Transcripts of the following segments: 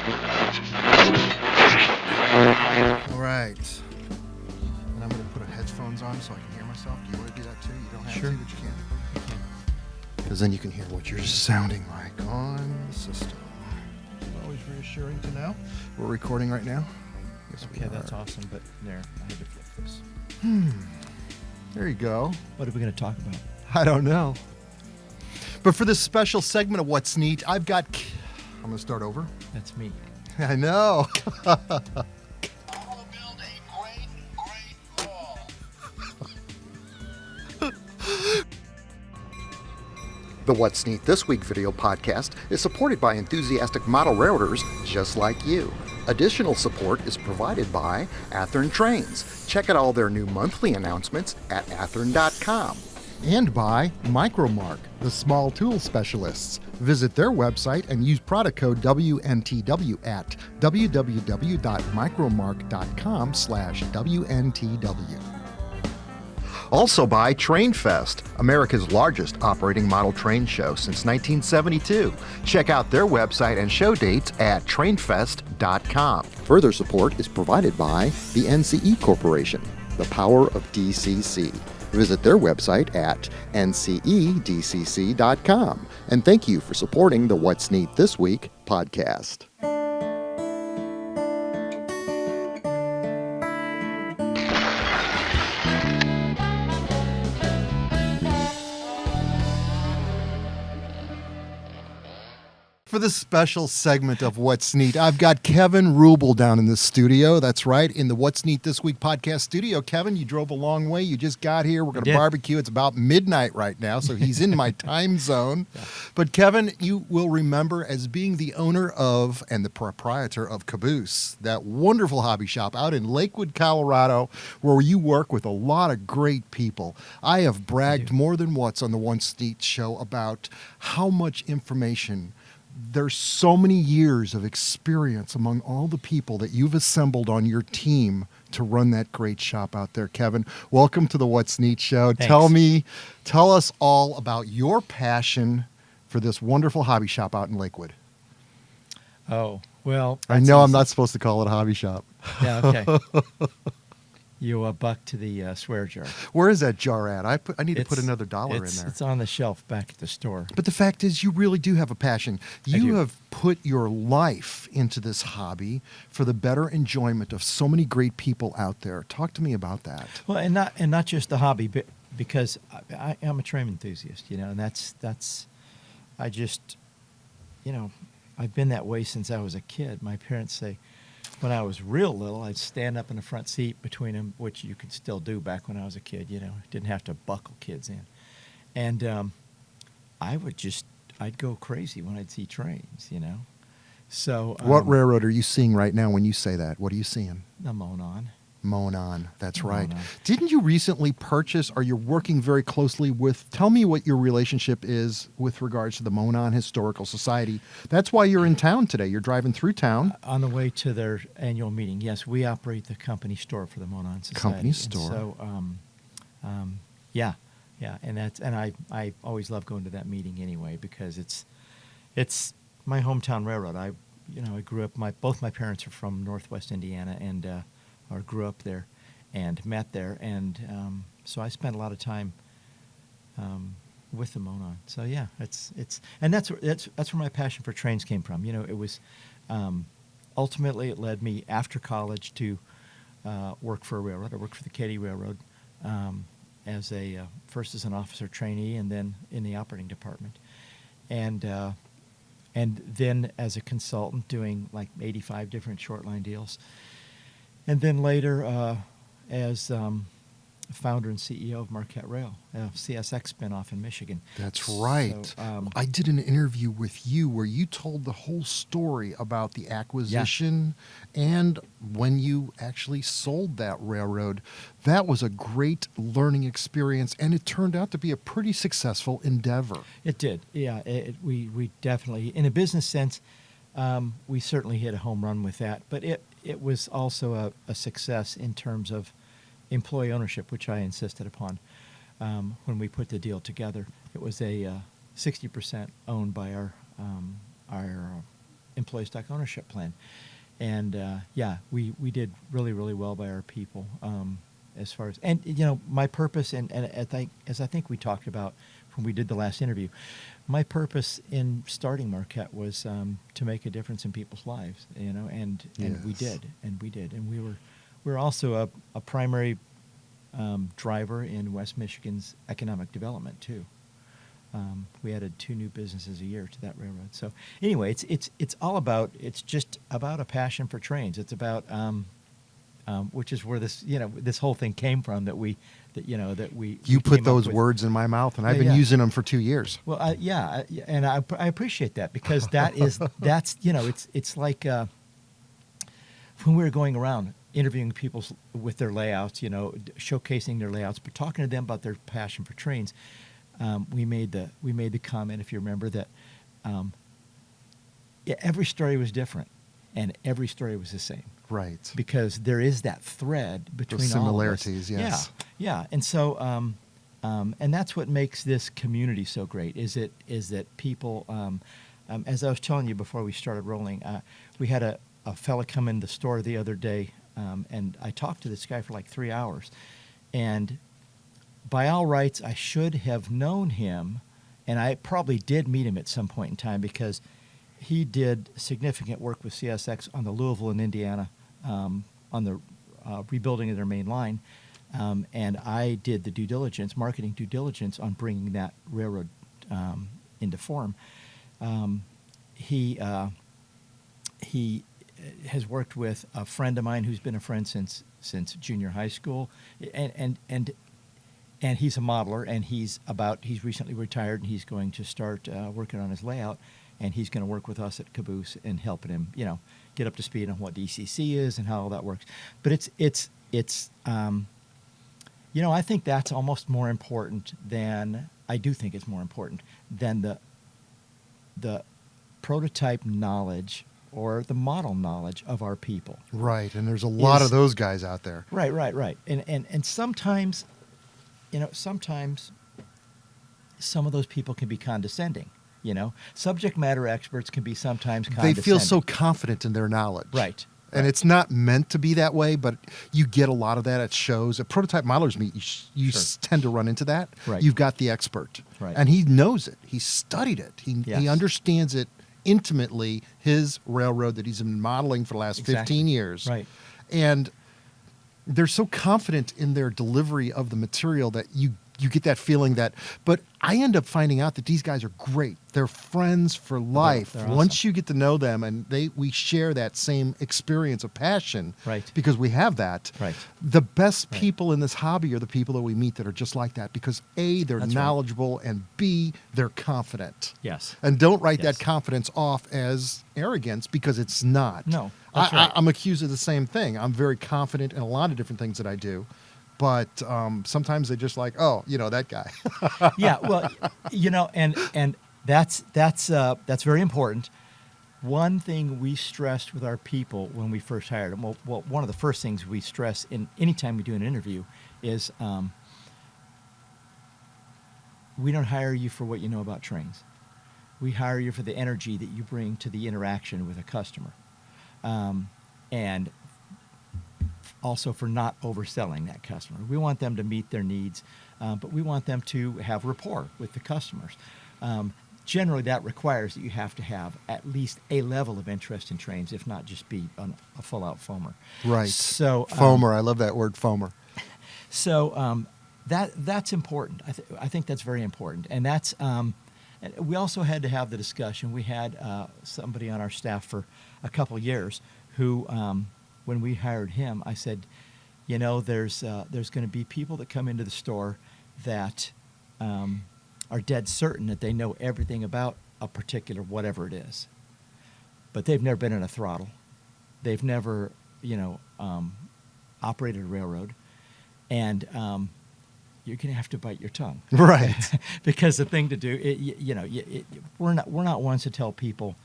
All right. And I'm going to put headphones on so I can hear myself. Do you want to do that too? You don't have Sure. to, but you can. Because then you can hear what you're sounding like on the system. Always reassuring to know. We're recording right now. Yes, Okay, that's awesome, but there, I had to flip this. There you go. What are we going to talk about? I don't know. But for this special segment of What's Neat, I'm going to start over. That's me. I know. The What's Neat This Week video podcast is supported by enthusiastic model railroaders just like you. Additional support is provided by Athearn Trains. Check out all their new monthly announcements at athearn.com. And by Micromark, the small tool specialists. Visit their website and use product code WNTW at www.micromark.com/WNTW. Also by TrainFest, America's largest operating model train show since 1972. Check out their website and show dates at trainfest.com. Further support is provided by the NCE Corporation, the power of DCC. Visit their website at ncedcc.com. And thank you for supporting the What's Neat This Week podcast. For this special segment of What's Neat, I've got Kevin Ruble down in the studio. That's right, in the What's Neat This Week podcast studio. Kevin, you drove a long way. You just got here. We're going to barbecue. It's about midnight right now, so he's in my time zone. Yeah. But Kevin, you will remember as being the owner of and the proprietor of Caboose, that wonderful hobby shop out in Lakewood, Colorado, where you work with a lot of great people. I have bragged more than once on the What's Neat show about how much information. There's so many years of experience among all the people that you've assembled on your team to run that great shop out there. Kevin, welcome to the What's Neat show. Thanks. Tell us all about your passion for this wonderful hobby shop out in Lakewood. Oh, well. I know I'm not supposed to call it a hobby shop. Yeah, okay. You buck to the swear jar. Where is that jar at? I need to put another dollar in there. It's on the shelf back at the store. But the fact is, you really do have a passion. You have put your life into this hobby for the better enjoyment of so many great people out there. Talk to me about that. Well, and not just the hobby, but because I am a train enthusiast, and that's I just, I've been that way since I was a kid. My parents say, when I was real little, I'd stand up in the front seat between them, which you could still do back when I was a kid, Didn't have to buckle kids in. And I'd go crazy when I'd see trains, So what railroad are you seeing right now when you say that? What are you seeing? The Monon. Monon, that's right. Monon. Didn't you recently purchase, or you're working very closely with, tell me what your relationship is with regards to the Monon Historical Society. That's why you're in town today. You're driving through town. On the way to their annual meeting. Yes, we operate the company store for the Monon Society. Company store. And so, yeah. And I always love going to that meeting anyway because it's my hometown railroad. I grew up, both my parents are from Northwest Indiana and or grew up there and met there, and so I spent a lot of time with the Monon. So yeah, that's where my passion for trains came from. It was ultimately it led me after college to work for a railroad. I worked for the Katy Railroad as first as an officer trainee and then in the operating department, and then as a consultant doing like 85 different short line deals. And then later, as founder and CEO of Marquette Rail, CSX spinoff in Michigan. That's right. So, I did an interview with you where you told the whole story about the acquisition and when you actually sold that railroad. That was a great learning experience, and it turned out to be a pretty successful endeavor. It did. Yeah, we definitely, in a business sense, we certainly hit a home run with that. But it was also a success in terms of employee ownership, which I insisted upon when we put the deal together. It was a 60% owned by our employee stock ownership plan. And we did really, really well by our people as far as, and my purpose, and as I think we talked about when we did the last interview, my purpose in starting Marquette was to make a difference in people's lives, and we did, and we were also a primary driver in West Michigan's economic development too. We added 2 new businesses a year to that railroad. So anyway, it's just about a passion for trains. It's about which is where this whole thing came from. You put those words in my mouth, and I've been using them for 2 years. Well, and I appreciate that, because that's it's like when we were going around interviewing people with their layouts, showcasing their layouts, but talking to them about their passion for trains. We made the comment, if you remember, that every story was different, and every story was the same. Right. Because there is that thread between those similarities, all of us. yes. Yeah. And so, and that's what makes this community so great. Is that people, as I was telling you before we started rolling, we had a fella come in the store the other day, and I talked to this guy for like 3 hours, and by all rights, I should have known him, and I probably did meet him at some point in time, because he did significant work with CSX on the Louisville and Indiana, on the rebuilding of their main line, and I did the marketing due diligence on bringing that railroad into form. He has worked with a friend of mine who's been a friend since junior high school, and he's a modeler, and he's recently retired, and he's going to start working on his layout, and he's going to work with us at Caboose and helping him, get up to speed on what DCC is and how all that works. But I think that's almost more important than, I do think it's more important than the prototype knowledge or the model knowledge of our people. Right, and there's a lot of those guys out there. Right. And sometimes, sometimes some of those people can be condescending. Subject matter experts can be sometimes condescending. They feel so confident in their knowledge. Right. And it's not meant to be that way, but you get a lot of that at shows. At prototype modelers meet, you tend to run into that. Right. You've got the expert. Right. And he knows it. He studied it. He understands it intimately, his railroad that he's been modeling for the last 15 years. Right. And they're so confident in their delivery of the material that you get that feeling that, but I end up finding out that these guys are great. They're friends for life. They're awesome. Once you get to know them, and we share that same experience of passion, right? Because we have that. Right. The best people in this hobby are the people that we meet that are just like that, because A, they're knowledgeable, and B, they're confident. Yes. And don't write that confidence off as arrogance, because it's not. No. That's right. I'm accused of the same thing. I'm very confident in a lot of different things that I do. But sometimes they just like, that guy. Yeah, well, and that's very important. One thing we stressed with our people when we first hired them, well, one of the first things we stress in any time we do an interview is we don't hire you for what you know about trains. We hire you for the energy that you bring to the interaction with a customer, and also for not overselling that customer. We want them to meet their needs, but we want them to have rapport with the customers. Generally, that requires that you have to have at least a level of interest in trains, if not just be a full-out foamer. Right. So foamer, I love that word, foamer. So that's important. I think that's very important, and that's. We also had to have the discussion. We had somebody on our staff for a couple years who. When we hired him, I said, there's going to be people that come into the store that are dead certain that they know everything about a particular whatever it is, but they've never been in a throttle. They've never, operated a railroad, and you're going to have to bite your tongue, right? Because the thing to do, we're not ones to tell people.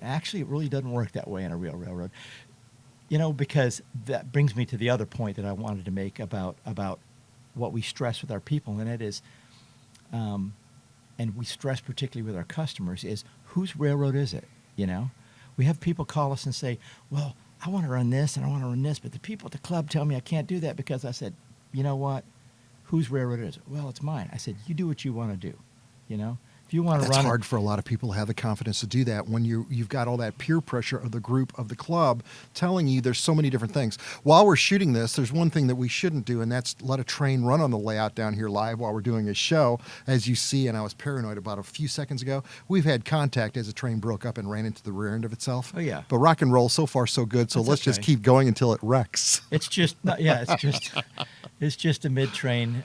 Actually, it really doesn't work that way in a real railroad. Because that brings me to the other point that I wanted to make about what we stress with our people, and it is, and we stress particularly with our customers, is whose railroad is it? You know, we have people call us and say, well, I want to run this and I want to run this, but the people at the club tell me I can't do that because I said, you know what? Whose railroad is it? Well, it's mine. I said, you do what you want to do. You know, if you want to That's run hard for a lot of people to have the confidence to do that when you've got all that peer pressure of the group of the club telling you there's so many different things. While we're shooting this, there's one thing that we shouldn't do, and that's let a train run on the layout down here live while we're doing a show. As you see, and I was paranoid about a few seconds ago, we've had contact as a train broke up and ran into the rear end of itself. Oh, yeah. But rock and roll, so far so good, so That's let's just okay. keep going until it wrecks. It's just not, yeah. It's just a mid train.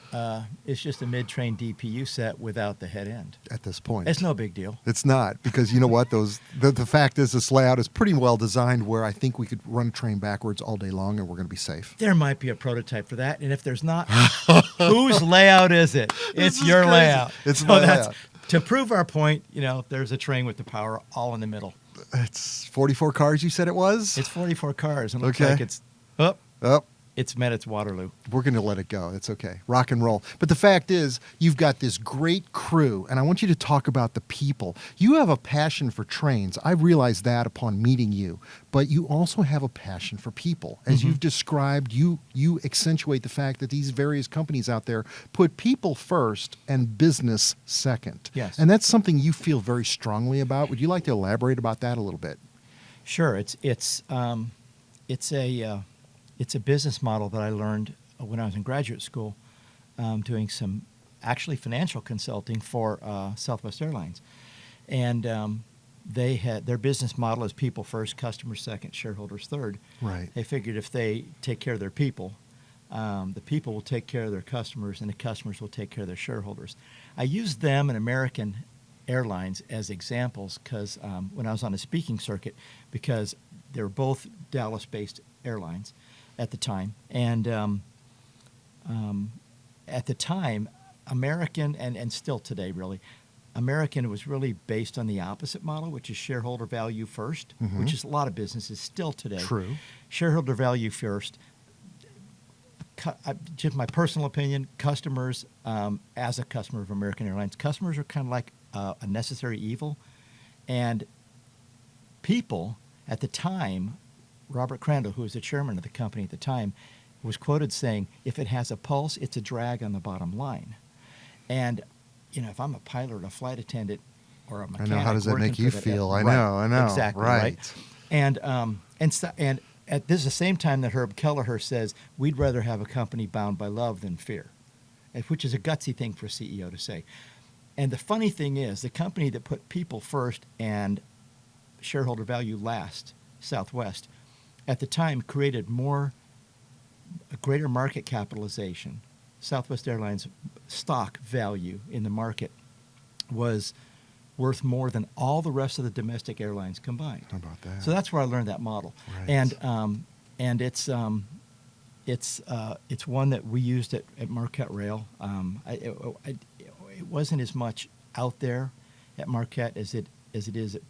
It's just a mid train DPU set without the head end. At this point, It's no big deal. it's not, because you know what? The fact is, this layout is pretty well designed where I think we could run a train backwards all day long and we're going to be safe. There might be a prototype for that, and if there's not, whose layout is it? This It's is your crazy. layout. It's my layout. To prove our point, you know, there's a train with the power all in the middle. It's 44 cars, you said it was? It's 44 cars, and it looks Okay. like it's up. Oh, It's met its Waterloo. we're going to let it go. It's okay. Rock and roll. But the fact is, you've got this great crew, and I want you to talk about the people. You have a passion for trains. I realized that upon meeting you. But you also have a passion for people. As you've described, you accentuate the fact that these various companies out there put people first and business second. Yes. And that's something you feel very strongly about. Would you like to elaborate about that a little bit? Sure, it's a business model that I learned when I was in graduate school, doing some actually financial consulting for Southwest Airlines, and they had their business model is people first, customers second, shareholders third. Right. They figured if they take care of their people, the people will take care of their customers, and the customers will take care of their shareholders. I used them and American Airlines as examples because when I was on a speaking circuit, because they were both Dallas-based airlines at the time, and at the time, American and still today really, American was really based on the opposite model, which is shareholder value first, which is a lot of businesses still today. True. Shareholder value first. Just my personal opinion, customers, as a customer of American Airlines, customers are kind of like a necessary evil. And people at the time, Robert Crandall, who was the chairman of the company at the time, was quoted saying, if it has a pulse, it's a drag on the bottom line. And, you know, if I'm a pilot or a flight attendant or a I mechanic, know. How does that working make for you the- feel? I Right, know. Exactly. Right. And at this is the same time that Herb Kelleher says, we'd rather have a company bound by love than fear, which is a gutsy thing for a CEO to say. And the funny thing is, the company that put people first and shareholder value last, Southwest, at the time created a greater market capitalization. Southwest Airlines stock value in the market was worth more than all the rest of the domestic airlines combined. How about that? So that's where I learned that model, Right. and it's one that we used at Marquette Rail. It wasn't as much out there at Marquette as it is at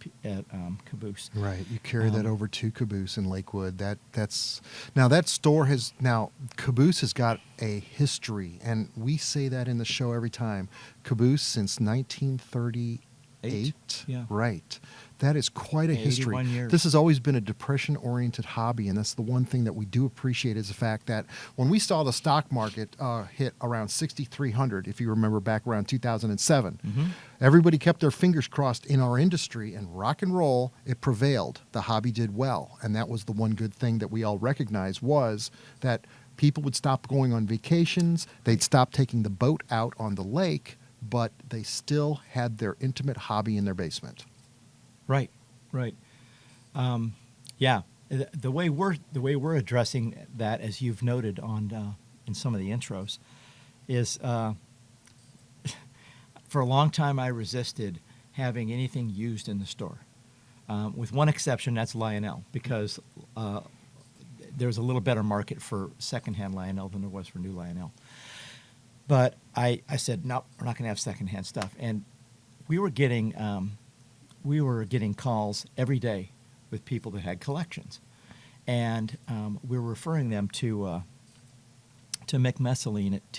Caboose. Right, you carry that over to Caboose in Lakewood. That store Caboose has got a history, and we say that in the show every time. Caboose since 1938. Yeah. Right. That is quite a history. 81 years. This has always been a depression-oriented hobby, and that's the one thing that we do appreciate is the fact that when we saw the stock market hit around 6,300, if you remember back around 2007, everybody kept their fingers crossed in our industry, and rock and roll, it prevailed. The hobby did well, and that was the one good thing that we all recognized was that people would stop going on vacations, they'd stop taking the boat out on the lake, but they still had their intimate hobby in their basement. Right. Yeah. The way we're addressing that, as you've noted on in some of the intros, is for a long time I resisted having anything used in the store, with one exception. That's Lionel, because there's a little better market for secondhand Lionel than there was for new Lionel. But I said, no, we're not going to have secondhand stuff, and we were getting calls every day with people that had collections, and we were referring them to Mick Messeline at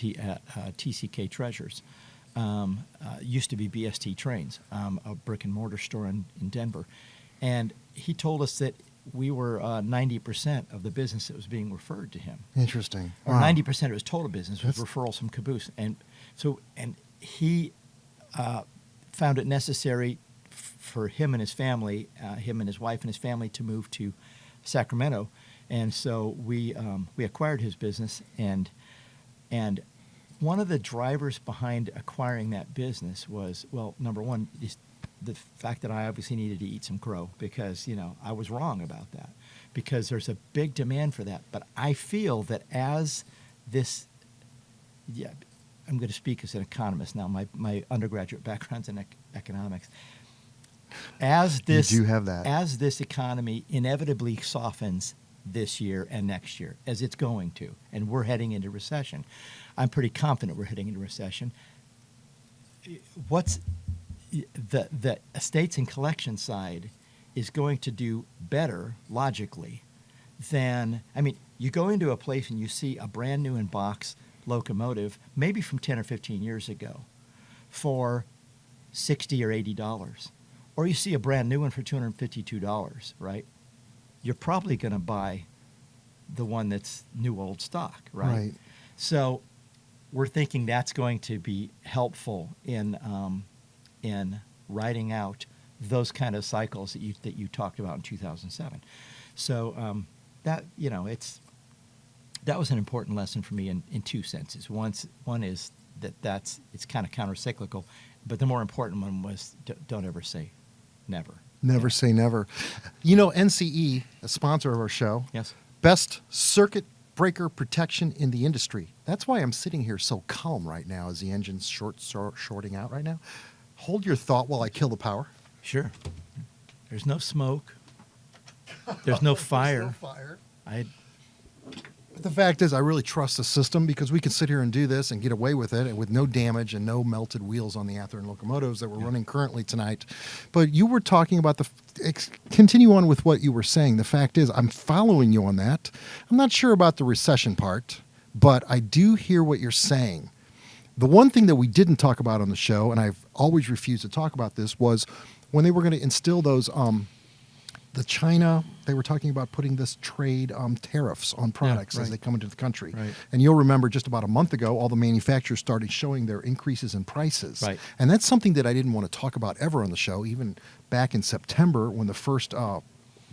TCK Treasures. Used to be BST Trains, a brick and mortar store in Denver, And he told us that we were 90% of the business that was being referred to him. Interesting. Or Wow. 90% of his total business was That's- referrals from Caboose. And he found it necessary for him and his family, him and his wife and his family, to move to Sacramento. And so we acquired his business, and one of the drivers behind acquiring that business was, well, number one, is the fact that I obviously needed to eat some crow, because, I was wrong about that, because there's a big demand for that. But I feel that as this, I'm going to speak as an economist now. My undergraduate background's in economics. As this, You do have that. As this economy inevitably softens this year and next year, as it's going to, and we're heading into recession, I'm pretty confident we're heading into recession. What's the estates and collection side is going to do better, logically, than, you go into a place and you see a brand new in box locomotive, maybe from 10 or 15 years ago, for $60 or $80. Or you see a brand new one for $252, right? You're probably going to buy the one that's new old stock, right? Right. So we're thinking that's going to be helpful in riding out those kind of cycles that you talked about in 2007. So that was an important lesson for me in two senses. One is that it's kind of counter-cyclical, but the more important one was don't ever say never. Never say never. NCE, a sponsor of our show, Yes. best circuit breaker protection in the industry. That's why I'm sitting here so calm right now as the engine's shorting out right now. Hold your thought while I kill the power. Sure. There's no smoke. There's no fire. There's no fire. But the fact is, I really trust the system, because we can sit here and do this and get away with it, and with no damage and no melted wheels on the Atherton locomotives that we're running currently tonight. But you were talking about continue on with what you were saying. The fact is, I'm following you on that. I'm not sure about the recession part, but I do hear what you're saying. The one thing that we didn't talk about on the show, and I've always refused to talk about this, was when they were going to instill those the China, they were talking about putting this trade tariffs on products as they come into the country. Right. And you'll remember just about a month ago, all the manufacturers started showing their increases in prices. Right. And that's something that I didn't want to talk about ever on the show, even back in September when the first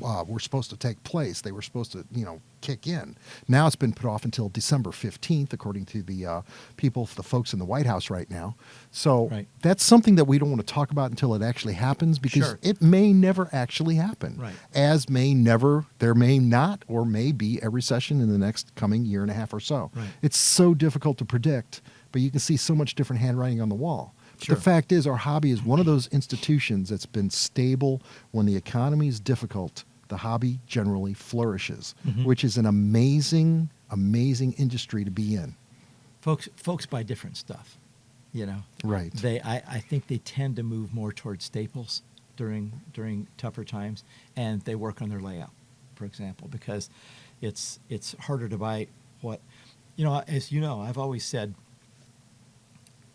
were supposed to take place. They were supposed to, kick in. Now it's been put off until December 15th, according to the the folks in the White House right now. So that's something that we don't want to talk about until it actually happens, because it may never actually happen. Right. As there may not or may be a recession in the next coming year and a half or so. Right. It's so difficult to predict, but you can see so much different handwriting on the wall. Sure. The fact is, our hobby is one of those institutions that's been stable. When the economy is difficult, the hobby generally flourishes, which is an amazing, amazing industry to be in. Folks buy different stuff, Right. I think they tend to move more towards staples during tougher times, and they work on their layout, for example, because it's harder to buy what, as you know, I've always said,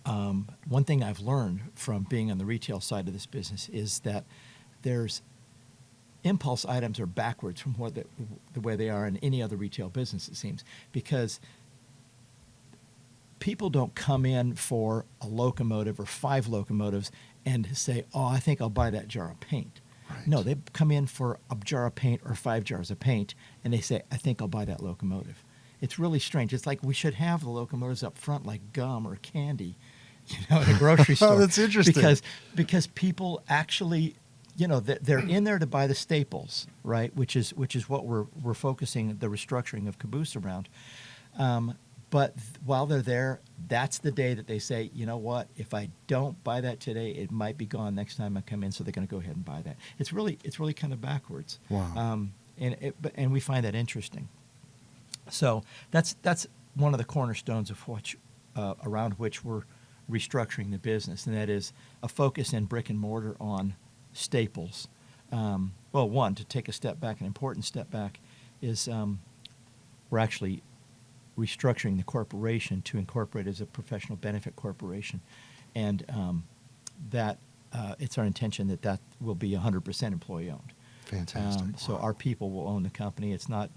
one thing I've learned from being on the retail side of this business is that there's impulse items are backwards from the way they are in any other retail business, it seems, because people don't come in for a locomotive or 5 locomotives and say, oh, I think I'll buy that jar of paint. Right. No, they come in for a jar of paint or 5 jars of paint, and they say, I think I'll buy that locomotive. It's really strange. It's like we should have the locomotives up front like gum or candy, at a grocery store. Oh, that's interesting. Because people actually, they're in there to buy the staples, right? Which is what we're focusing the restructuring of Caboose around. But while they're there, that's the day that they say, you know what? If I don't buy that today, it might be gone next time I come in. So they're going to go ahead and buy that. It's really kind of backwards. Wow. And we find that interesting. So that's one of the cornerstones of around which we're restructuring the business, and that is a focus in brick and mortar on staples. One, to take a step back, an important step back, is we're actually restructuring the corporation to incorporate as a professional benefit corporation, and that it's our intention that will be 100% employee owned. Fantastic. So Wow. our people will own the company. It's not,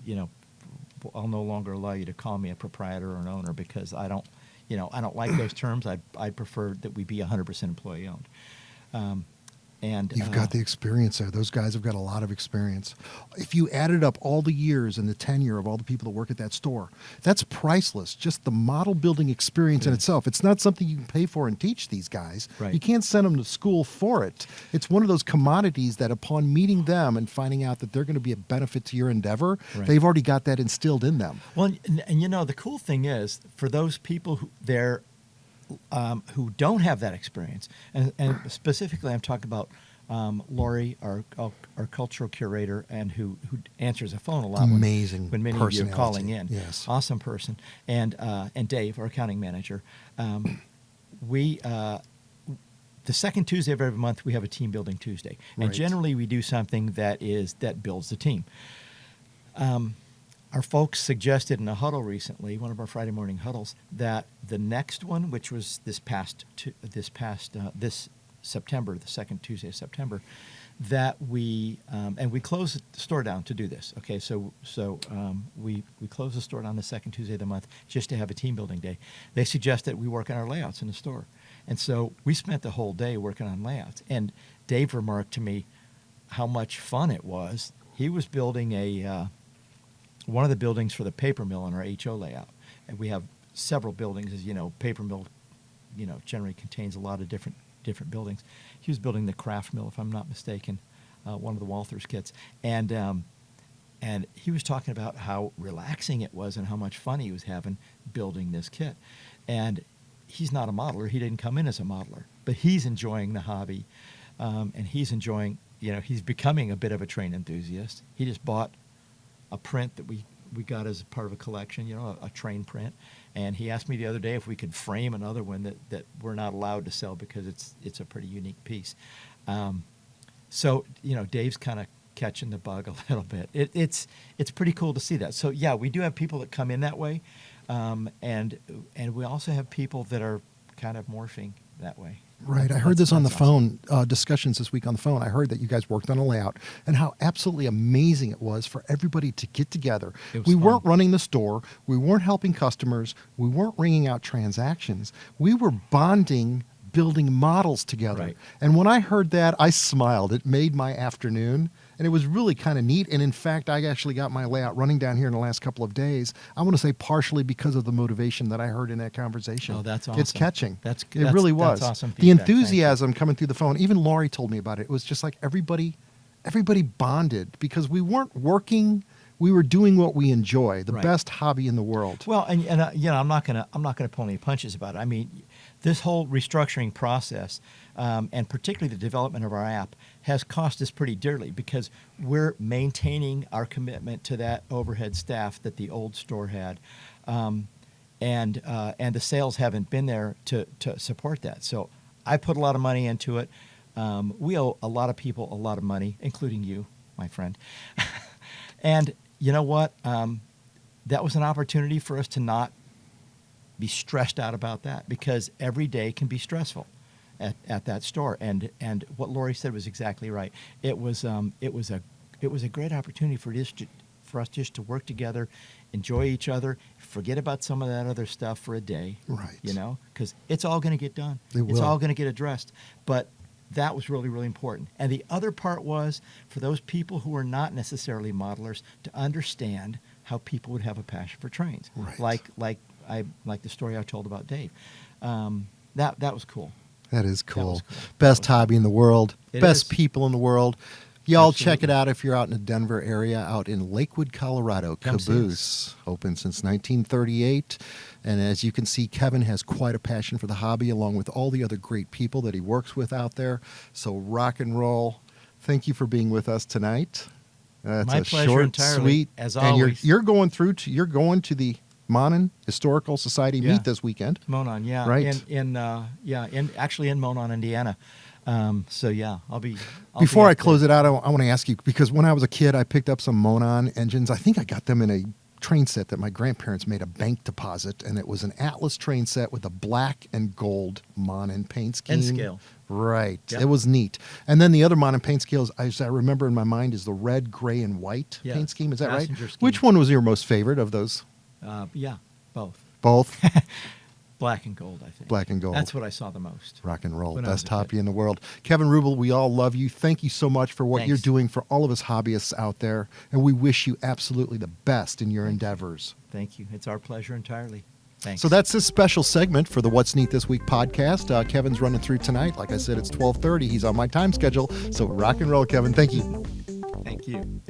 I'll no longer allow you to call me a proprietor or an owner because I don't like those terms. I'd prefer that we be 100% employee owned. And You've got the experience there. Those guys have got a lot of experience. If you added up all the years and the tenure of all the people that work at that store, that's priceless. Just the model building experience in itself. It's not something you can pay for and teach these guys. Right. You can't send them to school for it. It's one of those commodities that upon meeting them and finding out that they're going to be a benefit to your endeavor, Right. they've already got that instilled in them. Well, and the cool thing is for those people who don't have that experience, and specifically I'm talking about Lori, our cultural curator, and who answers the phone a lot Amazing when many of you are personality. calling in. Yes. Awesome person. And Dave, our accounting manager, we the second Tuesday of every month we have a team building Tuesday, and Right. generally we do something that builds the team. Our folks suggested in a huddle recently, one of our Friday morning huddles, that the next one, which was this September, the second Tuesday of September, that we closed the store down to do this. Okay, so we closed the store down the second Tuesday of the month just to have a team building day. They suggested we work on our layouts in the store, and so we spent the whole day working on layouts. And Dave remarked to me how much fun it was. He was building one of the buildings for the paper mill in our HO layout, and we have several buildings. As you know, paper mill, generally contains a lot of different buildings. He was building the craft mill, if I'm not mistaken, one of the Walthers kits, and he was talking about how relaxing it was and how much fun he was having building this kit. And he's not a modeler; he didn't come in as a modeler, but he's enjoying the hobby, and he's enjoying. He's becoming a bit of a train enthusiast. He just bought a print that we got as part of a collection, a train print. And he asked me the other day if we could frame another one that we're not allowed to sell because it's a pretty unique piece. So Dave's kind of catching the bug a little bit. It's pretty cool to see that. So yeah, we do have people that come in that way, and we also have people that are kind of morphing that way. Right. I heard this on the That's awesome. phone, discussions this week on the phone. I heard that you guys worked on a layout and how absolutely amazing it was for everybody to get together. It was We fun. weren't running the store. We weren't helping customers. We weren't ringing out transactions. We were bonding, building models together. Right. And when I heard that, I smiled. It made my afternoon. And it was really kind of neat. And in fact, I actually got my layout running down here in the last couple of days. I want to say partially because of the motivation that I heard in that conversation. Oh, that's It's awesome. catching. That's It really was. That's awesome The feedback. Thank you. enthusiasm coming through the phone. Even Laurie told me about it. It was just like everybody bonded because we weren't working. We were doing what we enjoy, the Right. best hobby in the world. Well, and I'm not gonna pull any punches about it. I mean, this whole restructuring process, and particularly the development of our app, has cost us pretty dearly because we're maintaining our commitment to that overhead staff that the old store had, and the sales haven't been there to support that. So I put a lot of money into it. We owe a lot of people a lot of money, including you, my friend. And you know what? That was an opportunity for us to not be stressed out about that because every day can be stressful at that store. And what Lori said was exactly right. It was a great opportunity for us just to work together, enjoy each other, forget about some of that other stuff for a day. Right. Because it's all going to get done. It It's will. all going to get addressed. But that was really, really important. And the other part was for those people who are not necessarily modelers to understand how people would have a passion for trains. Right. Like the story I told about Dave. That was cool. That is cool. was cool. Best hobby in the world. It Best is. people in the world. Y'all check it Absolutely. out if you're out in the Denver area, out in Lakewood, Colorado. Come see us. Caboose, open since 1938. And as you can see, Kevin has quite a passion for the hobby, along with all the other great people that he works with out there. So rock and roll. Thank you for being with us tonight. That's My a pleasure short, entirely, sweet, as and always. you're going to the Monon Historical Society Yeah. meet this weekend. Monon, yeah. Right. Actually in Monon, Indiana. So yeah, I'll be. Before I close it out, I want to ask you, because when I was a kid, I picked up some Monon engines. I think I got them in a train set that my grandparents made a bank deposit, and it was an Atlas train set with a black and gold Monin paint scheme. And scale. Right. Yep. It was neat. And then the other Monin paint scales, as I remember in my mind, is the red, gray, and white Yes. paint scheme. Is that right? Passenger scheme. Which one was your most favorite of those? Yeah, both. Both? Black and gold, I think. Black and gold. That's what I saw the most. Rock and roll. When I was Best a hobby kid. in the world. Kevin Ruble, we all love you. Thank you so much for what Thanks. you're doing for all of us hobbyists out there. And we wish you absolutely the best in your endeavors. Thank you. It's our pleasure entirely. Thanks. So that's this special segment for the What's Neat This Week podcast. Kevin's running through tonight. Like I said, it's 12:30. He's on my time schedule. So rock and roll, Kevin. Thank you. Thank you.